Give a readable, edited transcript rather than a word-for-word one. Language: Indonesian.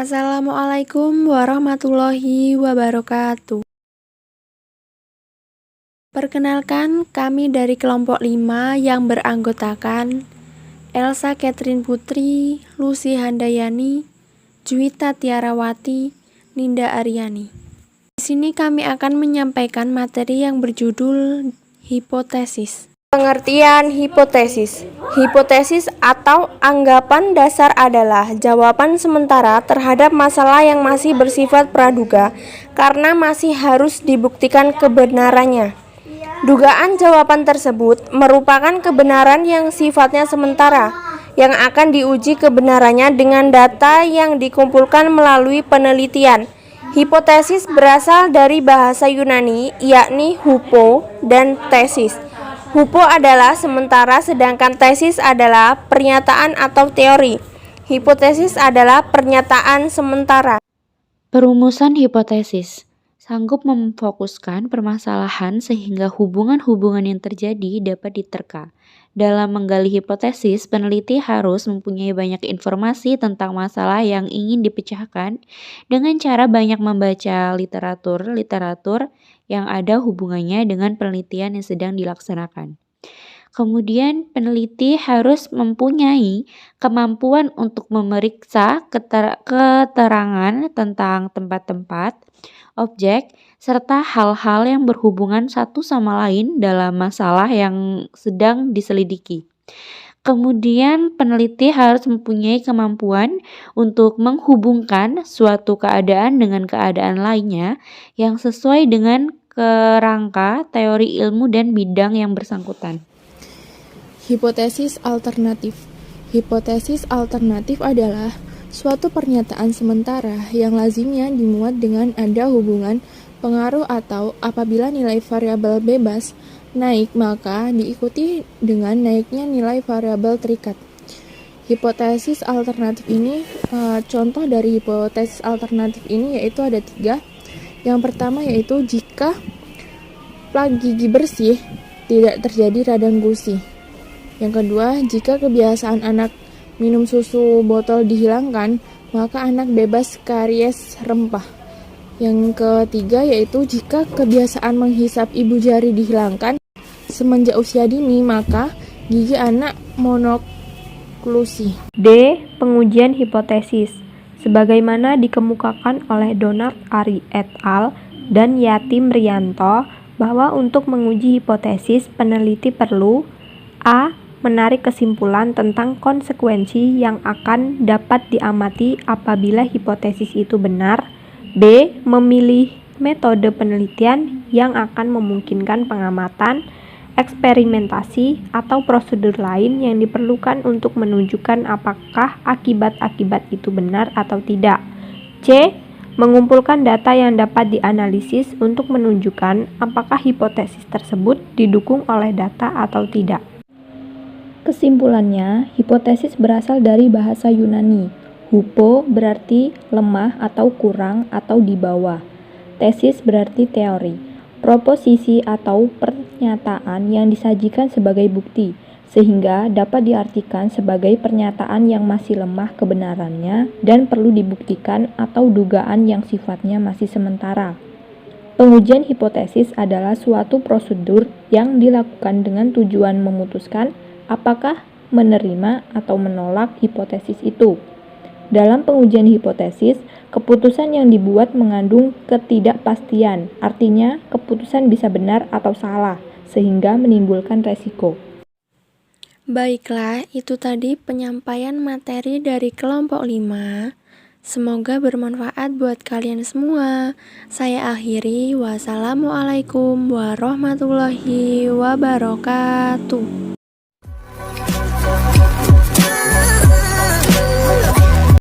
Assalamualaikum warahmatullahi wabarakatuh. Perkenalkan, kami dari kelompok 5 yang beranggotakan Elsa Catherine Putri, Lucy Handayani, Juwita Tiarawati, Ninda Aryani. Di sini kami akan menyampaikan materi yang berjudul hipotesis. Pengertian hipotesis. Hipotesis atau anggapan dasar adalah jawaban sementara terhadap masalah yang masih bersifat praduga karena masih harus dibuktikan kebenarannya. Dugaan jawaban tersebut merupakan kebenaran yang sifatnya sementara, yang akan diuji kebenarannya dengan data yang dikumpulkan melalui penelitian. Hipotesis berasal dari bahasa Yunani, yakni hupo dan tesis. Hupo adalah sementara, sedangkan tesis adalah pernyataan atau teori. Hipotesis adalah pernyataan sementara. Perumusan hipotesis sanggup memfokuskan permasalahan sehingga hubungan-hubungan yang terjadi dapat diterka. Dalam menggali hipotesis, peneliti harus mempunyai banyak informasi tentang masalah yang ingin dipecahkan dengan cara banyak membaca literatur yang ada hubungannya dengan penelitian yang sedang dilaksanakan. Kemudian peneliti harus mempunyai kemampuan untuk memeriksa keterangan tentang tempat-tempat, objek, serta hal-hal yang berhubungan satu sama lain dalam masalah yang sedang diselidiki. Kemudian peneliti harus mempunyai kemampuan untuk menghubungkan suatu keadaan dengan keadaan lainnya yang sesuai dengan kerangka teori ilmu dan bidang yang bersangkutan. Hipotesis alternatif. Hipotesis alternatif adalah suatu pernyataan sementara yang lazimnya dimuat dengan ada hubungan pengaruh atau apabila nilai variabel bebas naik maka diikuti dengan naiknya nilai variabel terikat. Hipotesis alternatif ini, contoh dari hipotesis alternatif ini yaitu ada 3. Yang pertama yaitu jika plak gigi bersih tidak terjadi radang gusi. Yang kedua, jika kebiasaan anak minum susu botol dihilangkan, maka anak bebas karies rempah. Yang ketiga yaitu jika kebiasaan menghisap ibu jari dihilangkan semenjak usia dini, maka gigi anak monoklusi. D. Pengujian hipotesis. Sebagaimana dikemukakan oleh Donald Ari et al. Dan Yatim Rianto, bahwa untuk menguji hipotesis, peneliti perlu A. Menarik kesimpulan tentang konsekuensi yang akan dapat diamati apabila hipotesis itu benar. B. Memilih metode penelitian yang akan memungkinkan pengamatan, eksperimentasi, atau prosedur lain yang diperlukan untuk menunjukkan apakah akibat-akibat itu benar atau tidak. C. Mengumpulkan data yang dapat dianalisis untuk menunjukkan apakah hipotesis tersebut didukung oleh data atau tidak. Kesimpulannya, hipotesis berasal dari bahasa Yunani. Hupo berarti lemah atau kurang atau di bawah. Tesis berarti teori, proposisi atau pernyataan yang disajikan sebagai bukti, sehingga dapat diartikan sebagai pernyataan yang masih lemah kebenarannya dan perlu dibuktikan atau dugaan yang sifatnya masih sementara. Pengujian hipotesis adalah suatu prosedur yang dilakukan dengan tujuan memutuskan apakah menerima atau menolak hipotesis itu. Dalam pengujian hipotesis, keputusan yang dibuat mengandung ketidakpastian, artinya keputusan bisa benar atau salah, sehingga menimbulkan resiko. Baiklah, itu tadi penyampaian materi dari kelompok 5. Semoga bermanfaat buat kalian semua. Saya akhiri. Wassalamualaikum warahmatullahi wabarakatuh.